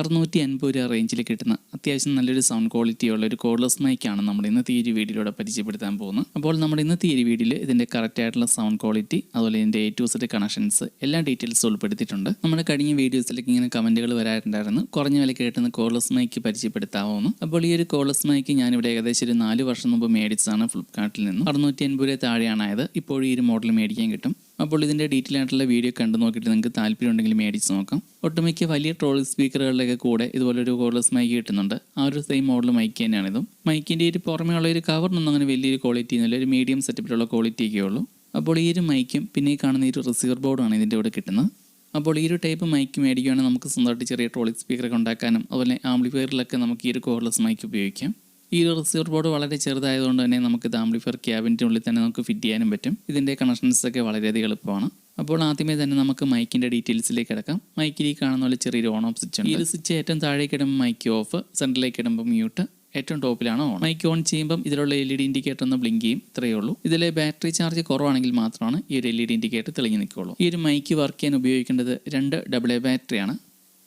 650 രൂപ റേഞ്ചിൽ കിട്ടുന്ന അത്യാവശ്യം നല്ലൊരു സൗണ്ട് ക്വാളിറ്റി ഉള്ള ഒരു കോർഡ്ലെസ് മൈക്കാണ് നമ്മുടെ ഇന്നത്തെ ഈ വീഡിയോയിലൂടെ പരിചയപ്പെടുത്താൻ പോകുന്നത്. അപ്പോൾ നമ്മുടെ ഇന്നത്തെ ഈ വീഡിയോയിൽ ഇതിന്റെ കറക്റ്റ് ആയിട്ടുള്ള സൗണ്ട് ക്വാളിറ്റി, അതുപോലെ ഇതിന്റെ A to Z കണക്ഷൻസ് എല്ലാ ഡീറ്റെയിൽസ് ഉൾപ്പെടുത്തിയിട്ടുണ്ട്. നമ്മുടെ കഴിഞ്ഞ വീഡിയോസിലേക്ക് ഇങ്ങനെ കമന്റുകൾ വരാറുണ്ടായിരുന്നു, കുറഞ്ഞ വിലയ്ക്ക് കിട്ടുന്ന കോർഡ്ലെസ് മൈക്ക് പരിചയപ്പെടുത്താവുന്നു. അപ്പോൾ ഈ ഒരു കോർഡ്ലെസ് മൈക്ക് ഞാനിവിടെ ഏകദേശം ഒരു 4 വർഷം മുമ്പ് മേടിച്ചതാണ് ഫ്ലിപ്കാർട്ടിൽ നിന്നും. 650 രൂപ താഴെയാണ് ആയത്. ഇപ്പോഴും ഈ ഒരു മോഡൽ മേടിക്കാൻ കിട്ടും. അപ്പോൾ ഇതിൻ്റെ ഡീറ്റെയിൽ ആയിട്ടുള്ള വീഡിയോ കണ്ടു നോക്കിയിട്ട് നിങ്ങൾക്ക് താല്പര്യം ഉണ്ടെങ്കിൽ മേടിച്ച് നോക്കാം. ഒട്ടുമിക്ക വലിയ ട്രോളി സ്പീക്കറുകളിലൊക്കെ കൂടെ ഇതുപോലൊരു കോർഡ്ലെസ് മൈക്ക് കിട്ടുന്നുണ്ട്. ആ ഒരു സെയിം മോഡൽ മൈക്ക് തന്നെയാണ് ഇതും. മൈക്കിൻ്റെ ഒരു പുറമേ ഉള്ള ഒരു കവറിനൊന്നും അങ്ങനെ വലിയൊരു ക്വാളിറ്റി ഒന്നുമില്ല, ഒരു മീഡിയം സെറ്റപ്പിലുള്ള ക്വാളിറ്റിയൊക്കെ ഉള്ളൂ. അപ്പോൾ ഈ ഒരു മൈക്കും പിന്നെ ഈ കാണുന്ന ഈ ഒരു റിസീവർ ബോർഡുമാണ് ഇതിൻ്റെ കൂടെ കിട്ടുന്നത്. അപ്പോൾ ഈ ഒരു ടൈപ്പ് മൈക്ക് മേടിക്കുകയാണെങ്കിൽ നമുക്ക് സ്വന്തമായിട്ട് ചെറിയ ട്രോളി സ്പീക്കറൊക്കെ ഉണ്ടാക്കാനും അതുപോലെ ആംപ്ലിഫയറിലൊക്കെ നമുക്ക് ഈ ഒരു കോർഡ്ലെസ് മൈക്ക് ഉപയോഗിക്കാം. ഈ ഒരു റിസീവർ ബോർഡ് വളരെ ചെറുതായതുകൊണ്ട് തന്നെ നമുക്ക് ഇത് ആംപ്ലിഫയർ ക്യാബിൻ്റെ ഉള്ളിൽ തന്നെ നമുക്ക് ഫിറ്റ് ചെയ്യാനും പറ്റും. ഇതിൻ്റെ കണക്ഷൻസൊക്കെ വളരെയധികം എളുപ്പമാണ്. അപ്പോൾ ആദ്യമേ തന്നെ നമുക്ക് മൈക്കിൻ്റെ ഡീറ്റെയിൽസിലേക്ക് കിടക്കാം. മൈക്കിൽ ഈ കാണുന്ന പോലെ ചെറിയൊരു ഓൺ ഓഫ് സ്വിച്ച് ഉണ്ട്. ഈ ഒരു സ്വിച്ച് ഏറ്റവും താഴേക്ക് ഇടുമ്പോൾ മൈക്ക് ഓഫ്, സെൻറ്ററിലേക്ക് ഇടുമ്പോൾ മ്യൂട്ട്, ഏറ്റവും ടോപ്പിലാണ് ഓൺ. മൈക്ക് ഓൺ ചെയ്യുമ്പം ഇതിലുള്ള LED ഇൻഡിക്കേറ്റർ ഒന്ന് ബ്ലിങ്ക് ചെയ്യും, ഇത്രയേ ഉള്ളൂ. ഇതിലെ ബാറ്ററി ചാർജ് കുറവാണെങ്കിൽ മാത്രമാണ് ഈ ഒരു LED ഇൻഡിക്കേറ്റർ തെളിഞ്ഞ് നിൽക്കുകയുള്ളൂ. ഈ ഒരു മൈക്ക് വർക്ക് ചെയ്യാൻ ഉപയോഗിക്കേണ്ടത് 2 AA ബാറ്ററിയാണ്.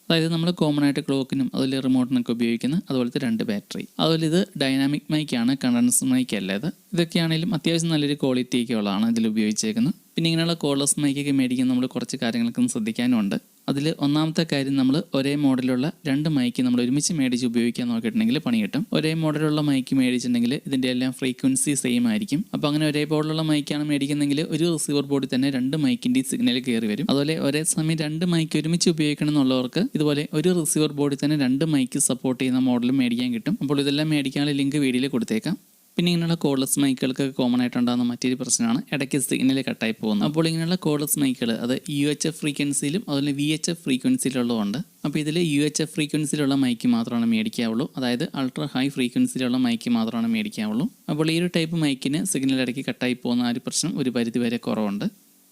അതായത് നമ്മൾ കോമൺ ആയിട്ട് ക്ലോക്കിനും അതുപോലെ റിമോട്ടിനൊക്കെ ഉപയോഗിക്കുന്ന അതുപോലത്തെ 2 ബാറ്ററി. അതുപോലെ ഇത് ഡൈനാമിക് മൈക്കാണ്, കണ്ടൻസർ മൈക്ക് അല്ല ഇത്. ഇതൊക്കെയാണെങ്കിലും അത്യാവശ്യം നല്ലൊരു ക്വാളിറ്റി ഒക്കെ ഉള്ളതാണ് ഇതിൽ ഉപയോഗിച്ചേക്കുന്നത്. പിന്നെ ഇങ്ങനെയുള്ള കോർഡ്ലെസ് മൈക്കൊക്കെ മേടിക്കാൻ നമ്മൾ കുറച്ച് കാര്യങ്ങളൊക്കെ ശ്രദ്ധിക്കാനുണ്ട്. അതിൽ ഒന്നാമത്തെ കാര്യം, നമ്മൾ ഒരേ മോഡലുള്ള 2 മൈക്ക് നമ്മൾ ഒരുമിച്ച് മേടിച്ച് ഉപയോഗിക്കാൻ നോക്കിയിട്ടുണ്ടെങ്കിൽ പണി കിട്ടും. ഒരേ മോഡലുള്ള മൈക്ക് മേടിച്ചിട്ടുണ്ടെങ്കിൽ ഇതിൻ്റെ എല്ലാം ഫ്രീക്വൻസി സെയിം ആയിരിക്കും. അപ്പോൾ അങ്ങനെ ഒരേ മോഡലുള്ള മൈക്കാണ് മേടിക്കുന്നെങ്കിൽ ഒരു റിസീവർ ബോർഡിൽ തന്നെ 2 മൈക്കിൻ്റെ സിഗ്നൽ കയറി വരും. അതുപോലെ ഒരേ സമയം 2 മൈക്ക് ഒരുമിച്ച് ഉപയോഗിക്കണം എന്നുള്ളവർക്ക് ഇതുപോലെ ഒരു റിസീവർ ബോർഡിൽ തന്നെ 2 മൈക്ക് സപ്പോർട്ട് ചെയ്യുന്ന മോഡൽ മേടിക്കാൻ കിട്ടും. അപ്പോൾ ഇതെല്ലാം മേടിക്കാനുള്ള ലിങ്ക് വീഡിയോയിൽ കൊടുത്തേക്കാം. പിന്നെ ഇങ്ങനെയുള്ള കോർഡ്ലെസ് മൈക്കുകൾക്കൊക്കെ കോമൺ ആയിട്ടുണ്ടാകുന്ന മറ്റൊരു പ്രശ്നമാണ് ഇടയ്ക്ക് സിഗ്നൽ കട്ടായി പോകുന്നത്. അപ്പോൾ ഇങ്ങനെയുള്ള കോർഡ്ലെസ് മൈക്കുകൾ അത് UHF ഫ്രീക്വൻസിയിലും അതുപോലെ VHF ഫ്രീക്വൻസിയിലുള്ളതുണ്ട്. അപ്പോൾ ഇതിൽ UHF ഫ്രീക്വൻസിയിലുള്ള മൈക്ക് മാത്രമാണ് മേടിക്കാവുള്ളൂ, അതായത് അൾട്രാ ഹൈ ഫ്രീക്വൻസിയിലുള്ള മൈക്ക് മാത്രമാണ് മേടിക്കാവുള്ളൂ. അപ്പോൾ ഈ ഒരു ടൈപ്പ് മൈക്കിന് സിഗ്നൽ ഇടയ്ക്ക് കട്ടായി പോകുന്ന ആ ഒരു പ്രശ്നം ഒരു പരിധി വരെ കുറവുണ്ട്.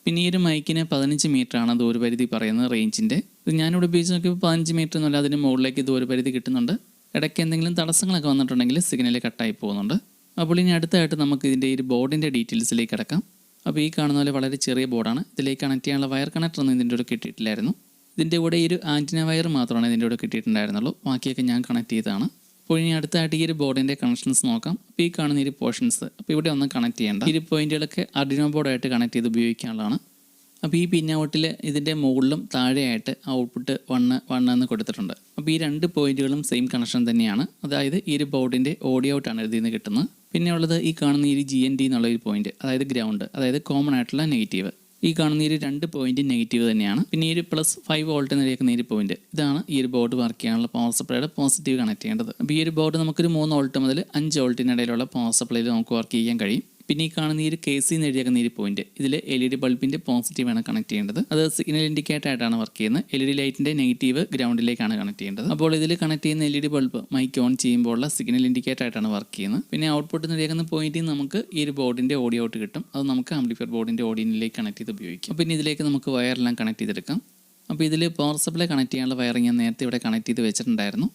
പിന്നെ ഈ ഒരു മൈക്കിന് 15 മീറ്ററാണ് ദൂരപരിധി പറയുന്നത് റേഞ്ചിൻ്റെ. ഇത് ഞാനിവിടെ ഉപയോഗിച്ച് നോക്കിയപ്പോൾ 15 മീറ്റർ എന്നല്ല, അതിന് മുകളിലേക്ക് ദൂരപരിധി കിട്ടുന്നുണ്ട്. ഇടയ്ക്ക് എന്തെങ്കിലും തടസ്സങ്ങളൊക്കെ വന്നിട്ടുണ്ടെങ്കിൽ സിഗ്നൽ കട്ടായി പോകുന്നുണ്ട്. അപ്പോൾ ഇനി അടുത്തായിട്ട് നമുക്ക് ഇതിൻ്റെ ഈ ബോർഡിൻ്റെ ഡീറ്റെയിൽസിലേക്ക് കിടക്കാം. അപ്പോൾ ഈ കാണുന്ന പോലെ വളരെ ചെറിയ ബോർഡാണ്. ഇതിലേക്ക് കണക്ട് ചെയ്യാനുള്ള വയർ കണക്ടറൊന്നും ഇതിൻ്റെ കൂടെ കിട്ടിയിട്ടില്ലായിരുന്നു. ഇതിൻ്റെ കൂടെ ഈ ഒരു ആൻറ്റിന വയർ മാത്രമാണ് ഇതിൻ്റെ കൂടെ കിട്ടിയിട്ടുണ്ടായിരുന്നുള്ളൂ, ബാക്കിയൊക്കെ ഞാൻ കണക്ട് ചെയ്തതാണ്. അപ്പോൾ ഇനി അടുത്തായിട്ട് ഈ ഒരു ബോർഡിൻ്റെ കണക്ഷൻസ് നോക്കാം. അപ്പോൾ ഈ കാണുന്ന ഈ പോർഷൻസ്, അപ്പോൾ ഇവിടെ ഒന്നും കണക്ട് ചെയ്യേണ്ട. ഈ പോയിന്റുകളൊക്കെ ആർഡിനോ ബോർഡായിട്ട് കണക്ട് ചെയ്ത് ഉപയോഗിക്കാനുള്ളതാണ്. അപ്പോൾ ഈ പിൻ ഔട്ടിൽ ഇതിൻ്റെ മുകളിലും താഴെയായിട്ട് ഔട്ട്പുട്ട് 1 എന്ന് കൊടുത്തിട്ടുണ്ട്. അപ്പോൾ ഈ 2 പോയിന്റുകളും സെയിം കണക്ഷൻ തന്നെയാണ്. അതായത് ഈ ഒരു ബോർഡിൻ്റെ ഓഡിയോ ഔട്ടാണ് ഇതിൽ നിന്ന് കിട്ടുന്നത്. പിന്നെ ഉള്ളത് ഈ കാണുന്ന ഈ GND എന്നുള്ള ഒരു പോയിന്റ്, അതായത് ഗ്രൗണ്ട്, അതായത് കോമൺ ആയിട്ടുള്ള നെഗറ്റീവ്. ഈ കാണുന്ന ഈ 2 പോയിന്റ് നെഗറ്റീവ് തന്നെയാണ്. പിന്നെ ഈ ഒരു +5 വോൾട്ട് എന്ന് പറയുന്ന ഈ പോയിന്റ്, ഇതാണ് ഈ ഒരു ബോർഡ് വർക്ക് ചെയ്യാനുള്ള പവർ സപ്ലൈയുടെ പോസിറ്റീവ് കണക്ട് ചെയ്യേണ്ടത്. അപ്പോൾ ഈ ഒരു ബോർഡ് നമുക്കൊരു 3 വോൾട്ട് മുതൽ 5 വോൾട്ടിനിടയിലുള്ള പവർ സപ്ലൈയിൽ നമുക്ക് വർക്ക് ചെയ്യാൻ കഴിയും. പിന്നെ ഈ കാണുന്ന ഈ ഒരു KC എന്ന് എഴുതിയേക്കുന്ന ഈ പോയിന്റ്, ഇതിൽ LED ബൾബിൻ്റെ പോസിറ്റീവാണ് കണക്ട് ചെയ്യേണ്ടത്. അത് സിഗ്നൽ ഇൻഡിക്കേറ്റർ ആയിട്ടാണ് വർക്ക് ചെയ്യുന്നത്. LED ലൈറ്റിൻ്റെ നെഗറ്റീവ് ഗ്രൗണ്ടിലേക്കാണ് കണക്ട് ചെയ്യേണ്ടത്. അപ്പോൾ ഇതിൽ കണക്ട് ചെയ്യുന്ന LED ബൾബ് മൈക്ക് ഓൺ ചെയ്യുമ്പോൾ ഉള്ള സിഗ്നൽ ഇൻഡിക്കേറ്റർ ആയിട്ടാണ് വർക്ക് ചെയ്യുന്നത്. പിന്നെ ഔട്ട്പുട്ട് എന്ന് എഴുതിയേക്കുന്ന പോയിന്റിൽ നമുക്ക് ഈ ഒരു ബോർഡിൻ്റെ ഓഡിയോ ഔട്ട് കിട്ടും. അത് നമുക്ക് ആംപ്ലിഫയർ ബോർഡിൻ്റെ ഓഡിയോയിലേക്ക് കണക്ട് ചെയ്ത് ഉപയോഗിക്കും. പിന്നെ ഇതിലേക്ക് നമുക്ക് വയറെല്ലാം കണക്ട് ചെയ്തെടുക്കാം. അപ്പോൾ ഇതിൽ പവർ സപ്ലൈ കണക്ട് ചെയ്യാനുള്ള വയറിങ് ഞാൻ നേരത്തെ ഇവിടെ കണക്ട് ചെയ്ത് വെച്ചിട്ടുണ്ടായിരുന്നു.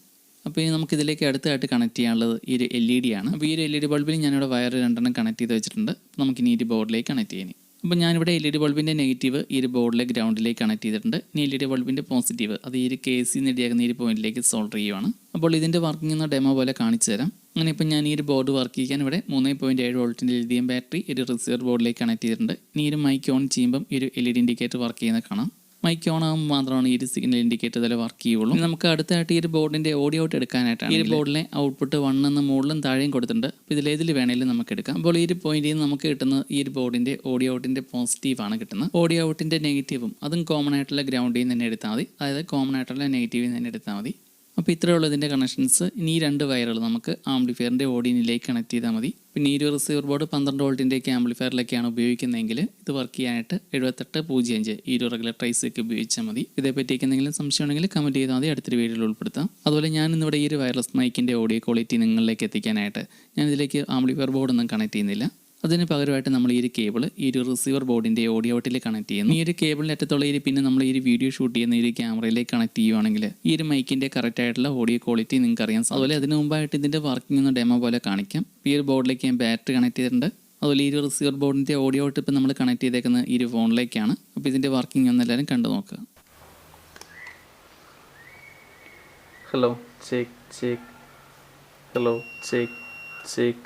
അപ്പോൾ ഇനി നമുക്ക് ഇതിലേക്ക് അടുത്തായിട്ട് കണക്ട് ചെയ്യാനുള്ളത് ഈ ഒരു LED ആണ്. അപ്പോൾ ഈ ഒരു LED ബൾബിൽ ഞാനിവിടെ വയർ 2 കണക്ട് ചെയ്ത് വെച്ചിട്ടുണ്ട്. അപ്പോൾ നമുക്കിനി ഈ ബോർഡിലേക്ക് കണക്ട് ചെയ്യാൻ. അപ്പോൾ ഞാനിവിടെ LED ബൾബിൻ്റെ നെഗറ്റീവ് ഈ ഒരു ബോർഡിലെ ഗ്രൗണ്ടിലേക്ക് കണക്ട് ചെയ്തിട്ടുണ്ട്. ഇനി LED ബൾബിൻ്റെ പോസിറ്റീവ് അത് ഈ ഒരു KC എന്ന് എഴുതിയാക്കുന്ന ഈ പോയിന്റിലേക്ക് സോൾഡർ ചെയ്യുവാണ്. അപ്പോൾ ഇതിൻ്റെ വർക്കിംഗ് എന്ന ഡെമോ പോലെ കാണിച്ചു തരാം. അങ്ങനെ ഇപ്പോൾ ഞാൻ ഈ ഒരു ബോർഡ് വർക്ക് ചെയ്യാൻ ഇവിടെ 3.7 വോൾട്ടിൻ്റെ ലിഥിയം ബാറ്ററി ഒരു റിസീവർ ബോർഡിലേക്ക് കണക്ട് ചെയ്തിട്ടുണ്ട്. ഇനി ഈ ഒരു മൈക്ക് ഓൺ ചെയ്യുമ്പം ഈ ഒരു LED ഇൻഡിക്കേറ്റർ വർക്ക് ചെയ്യുന്നത് കാണാം. മൈക്ക് ഓൺ ആകുമ്പോൾ മാത്രമാണ് ഈ ഒരു സിഗ്നൽ ഇൻഡിക്കേറ്റർ ഇതിൽ വർക്ക് ചെയ്യുള്ളൂ. നമുക്ക് അടുത്തായിട്ട് ഈ ഒരു ബോർഡിൻ്റെ ഓഡിയോ ഔട്ട് എടുക്കാനായിട്ടാണ് ഈ ഒരു ബോർഡിലെ ഔട്ട്പുട്ട് 1 എന്ന് മുകളിലും താഴെയും കൊടുത്തിട്ടുണ്ട്. അപ്പോൾ ഇതിലേതിൽ വേണമെങ്കിലും നമുക്ക് എടുക്കാം. അപ്പോൾ ഈ ഒരു പോയിന്റിൽ നിന്ന് നമുക്ക് കിട്ടുന്നത് ഈ ഒരു ബോർഡിൻ്റെ ഓഡിയോ ഔട്ടിൻ്റെ പോസിറ്റീവാണ് കിട്ടുന്നത്. ഓഡിയോ ഔട്ടിൻ്റെ നെഗറ്റീവും അതും കോമൺ ആയിട്ടുള്ള ഗ്രൗണ്ടിൽ നിന്ന് തന്നെ എടുത്താൽ മതി, അതായത് കോമൺ ആയിട്ടുള്ള നെഗറ്റീവിൽ നിന്ന് തന്നെ എടുത്താൽ മതി. അപ്പോൾ ഇത്രയുള്ള ഇതിൻ്റെ കണക്ഷൻസ്. ഇനി ഈ 2 വയറുകൾ നമുക്ക് ആംപ്ലിഫയറിൻ്റെ ഓഡിയോയിലേക്ക് കണക്ട് ചെയ്താൽ മതി. പിന്നെ ഈ ഒരു റിസീവർ ബോർഡ് 12 വോൾട്ടിൻ്റെയൊക്കെ ആംപ്ലിഫയറിലൊക്കെയാണ് ഉപയോഗിക്കുന്നതെങ്കിൽ ഇത് വർക്ക് ചെയ്യാനായിട്ട് 7805 ഈ ഒരു റെഗുലർ ട്രൈസൊക്കെ ഉപയോഗിച്ചാൽ മതി. ഇതേപ്പറ്റിയൊക്കെ എന്തെങ്കിലും സംശയം ഉണ്ടെങ്കിൽ കമൻറ്റ് ചെയ്താൽ മതി, അടുത്തൊരു വീഡിയോയിൽ ഉൾപ്പെടുത്താം. അതുപോലെ ഞാൻ ഇന്നിവിടെ ഈ ഒരു വയർലെസ് മൈക്കിൻ്റെ ഓഡിയോ ക്വാളിറ്റി നിങ്ങളിലേക്ക് എത്തിക്കാനായിട്ട് ഞാൻ ഇതിലേക്ക് ആംപ്ലിഫയർ ബോർഡൊന്നും കണക്ട് ചെയ്യുന്നില്ല. അതിന് പകരമായിട്ട് നമ്മൾ ഈ ഒരു കേബിൾ ഈ ഒരു റിസീവർ ബോർഡിൻ്റെ ഓഡിയോ ഔട്ടിൽ കണക്ട് ചെയ്യുന്നു. ഈ ഒരു കേബിളിൻ്റെ അറ്റത്തുള്ള ഈ പിന്നെ നമ്മൾ ഈ ഒരു വീഡിയോ ഷൂട്ട് ചെയ്യുന്ന ഈ ഒരു ക്യാമറയിലേക്ക് കണക്ട് ചെയ്യുവാണെങ്കിൽ ഈ ഒരു മൈക്കിൻ്റെ കറക്റ്റ് ആയിട്ടുള്ള ഓഡിയോ ക്വാളിറ്റി നിങ്ങൾക്ക് അറിയാം. അതുപോലെ അതിന് മുമ്പായിട്ട് ഇതിൻ്റെ വർക്കിംഗ് ഒന്ന് ഡെമോ പോലെ കാണിക്കാം. ഈ ഒരു ബോർഡിലേക്ക് ഞാൻ ബാറ്ററി കണക്ട് ചെയ്തിട്ടുണ്ട്. അതുപോലെ ഈ ഒരു റിസീവർ ബോർഡിൻ്റെ ഓഡിയോ ഔട്ട് ഇപ്പോൾ നമ്മൾ കണക്ട് ചെയ്തേക്കുന്നത് ഈ ഒരു ഫോണിലേക്കാണ്. അപ്പോൾ ഇതിൻ്റെ വർക്കിംഗ് ഒന്ന് എല്ലാവരും കണ്ടു നോക്കുക. hello, check, check, hello, check, check,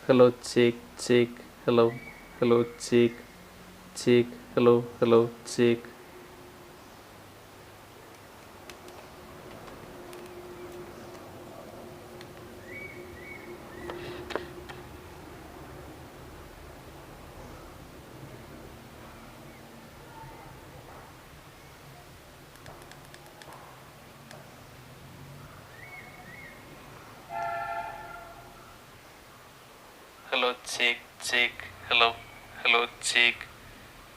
hello, check, check, hello, hello, check, check, hello, hello, check. Hello, check, check, hello, hello, check,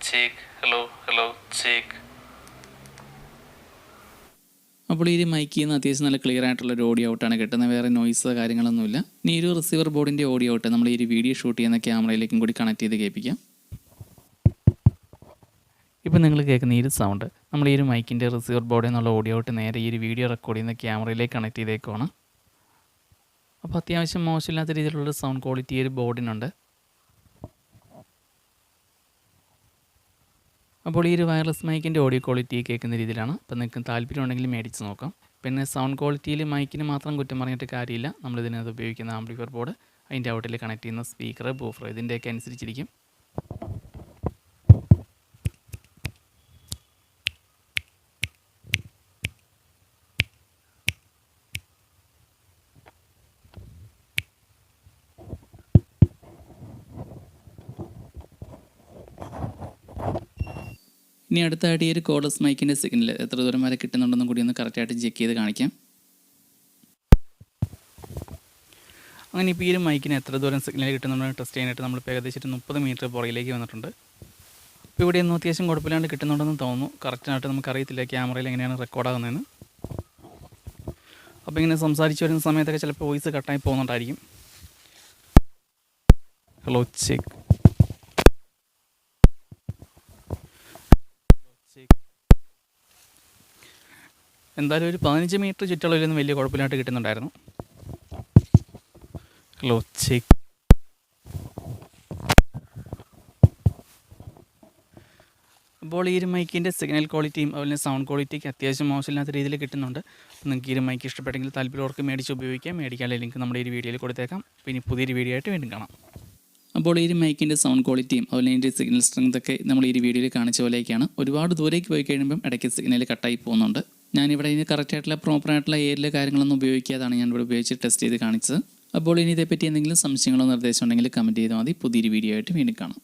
check, hello, hello, check. അപ്പോൾ ഈ മൈക്കിൽ നിന്ന് അത്യാവശ്യം നല്ല ക്ലിയർ ആയിട്ടുള്ള ഒരു ഓഡിയോ ഔട്ടാണ് കിട്ടുന്നത്. വേറെ നോയ്സ് കാര്യങ്ങളൊന്നുമില്ല. ഇനി ഒരു റിസീവർ ബോർഡിൻ്റെ ഓഡിയോ ഔട്ട് നമ്മൾ ഈ ഒരു വീഡിയോ ഷൂട്ട് ചെയ്യുന്ന ക്യാമറയിലേക്കും കൂടി കണക്ട് ചെയ്ത് കേൾപ്പിക്കാം. ഇപ്പോൾ നിങ്ങൾ കേൾക്കുന്ന ഈ ഒരു സൗണ്ട് നമ്മൾ ഈ ഒരു മൈക്കിൻ്റെ റിസീവർ ബോർഡിൽ നിന്നുള്ള ഓഡിയോ ഔട്ട് നേരെ ഈ ഒരു വീഡിയോ റെക്കോർഡ് ചെയ്യുന്ന ക്യാമറയിലേക്ക് കണക്ട് ചെയ്തേക്കുവാണ്. അപ്പോൾ അത്യാവശ്യം മോശമില്ലാത്ത രീതിയിലുള്ള സൗണ്ട് ക്വാളിറ്റി ഈ ഒരു ബോർഡിനുണ്ട്. അപ്പോൾ ഈ ഒരു വയർലെസ് മൈക്കിൻ്റെ ഓഡിയോ ക്വാളിറ്റി കേൾക്കുന്ന രീതിയിലാണ്. അപ്പോൾ നിങ്ങൾക്ക് താല്പര്യമുണ്ടെങ്കിൽ മേടിച്ച് നോക്കാം. പിന്നെ സൗണ്ട് ക്വാളിറ്റിയിൽ മൈക്കിന് മാത്രം കുറ്റം പറഞ്ഞിട്ട് കാര്യമില്ല. നമ്മളിതിനകത്ത് ഉപയോഗിക്കുന്ന ആംപ്ലിഫയർ ബോർഡ്, അതിൻ്റെ ഔട്ടിൽ കണക്ട് ചെയ്യുന്ന സ്പീക്കർ, ബൂഫർ, ഇതിൻ്റെയൊക്കെ അനുസരിച്ചിരിക്കും. ഇനി അടുത്തായിട്ട് ഈ ഒരു കോർഡ്ലെസ് മൈക്കിൻ്റെ സിഗ്നൽ എത്ര ദൂരം വരെ കിട്ടുന്നുണ്ടെന്നും കൂടി ഒന്ന് കറക്റ്റായിട്ട് ചെക്ക് ചെയ്ത് കാണിക്കാം. അങ്ങനെ ഇപ്പോൾ ഈ ഒരു മൈക്കിന് എത്ര ദൂരം സിഗ്നൽ കിട്ടുന്നുണ്ടെന്ന് ടെസ്റ്റ് ചെയ്യാനായിട്ട് നമ്മൾ ഏകദേശം 30 മീറ്റർ പുറകിലേക്ക് വന്നിട്ടുണ്ട്. ഇപ്പോൾ ഇവിടെ ഒന്നും അത്യാവശ്യം കുഴപ്പമില്ലാണ്ട് കിട്ടുന്നുണ്ടെന്ന് തോന്നുന്നു. കറക്റ്റായിട്ട് നമുക്കറിയത്തില്ല ക്യാമറയിൽ എങ്ങനെയാണ് റെക്കോർഡാകുന്നതെന്ന്. അപ്പോൾ ഇങ്ങനെ സംസാരിച്ച് വരുന്ന സമയത്തൊക്കെ ചിലപ്പോൾ വോയിസ് കട്ടായി പോകുന്നുണ്ടായിരിക്കും. ഹലോ ചെക്ക്, എന്തായാലും ഒരു 15 മീറ്റർ ചുറ്റളവിലൊന്നും വലിയ കുഴപ്പമില്ലാണ്ട് കിട്ടുന്നുണ്ടായിരുന്നു. ഹലോ ചെക്ക്, അപ്പോൾ ഈ ഒരു മൈക്കിൻ്റെ സിഗ്നൽ ക്വാളിറ്റിയും അതുപോലെ സൗണ്ട് ക്വാളിറ്റിക്ക് അത്യാവശ്യം മോശമില്ലാത്ത രീതിയിൽ കിട്ടുന്നുണ്ട്. നിങ്ങൾക്ക് ഈ ഒരു മൈക്ക് ഇഷ്ടപ്പെട്ടെങ്കിൽ താല്പര്യമുള്ളവർക്ക് മേടിച്ച് ഉപയോഗിക്കാം. മേടിക്കാനുള്ള ലിങ്ക് നമ്മുടെ ഈ വീഡിയോയിൽ കൊടുത്തേക്കാം. പിന്നെ പുതിയൊരു വീഡിയോ ആയിട്ട് വീണ്ടും കാണാം. അപ്പോൾ ഈ ഒരു മൈക്കിൻ്റെ സൗണ്ട് ക്വാളിറ്റിയും അതുപോലെ ഇതിൻ്റെ സിഗ്നൽ സ്ട്രെങ്ത് ഒക്കെ നമ്മൾ ഈ ഒരു വീഡിയോയിൽ കാണിച്ച പോലെയൊക്കെയാണ്. ഒരുപാട് ദൂരേക്ക് പോയി കഴിയുമ്പം ഇടയ്ക്ക് സിഗ്നൽ കട്ടായി പോകുന്നുണ്ട്. ഞാനിവിടെ ഇതിന് കറക്റ്റായിട്ടുള്ള പ്രോപ്പറായിട്ടുള്ള ഏരിയയിലെ കാര്യങ്ങളൊന്നും ഉപയോഗിക്കാതാണ് ഞാനിവിടെ ഉപയോഗിച്ച് ടെസ്റ്റ് ചെയ്ത് കാണിച്ചത്. അപ്പോൾ ഇനി ഇതേപ്പറ്റി എന്തെങ്കിലും സംശയങ്ങളോ നിർദ്ദേശം ഉണ്ടെങ്കിൽ കമൻറ്റ് ചെയ്താൽ മതി. പുതിയൊരു വീഡിയോ ആയിട്ട് വീണ്ടും കാണാം.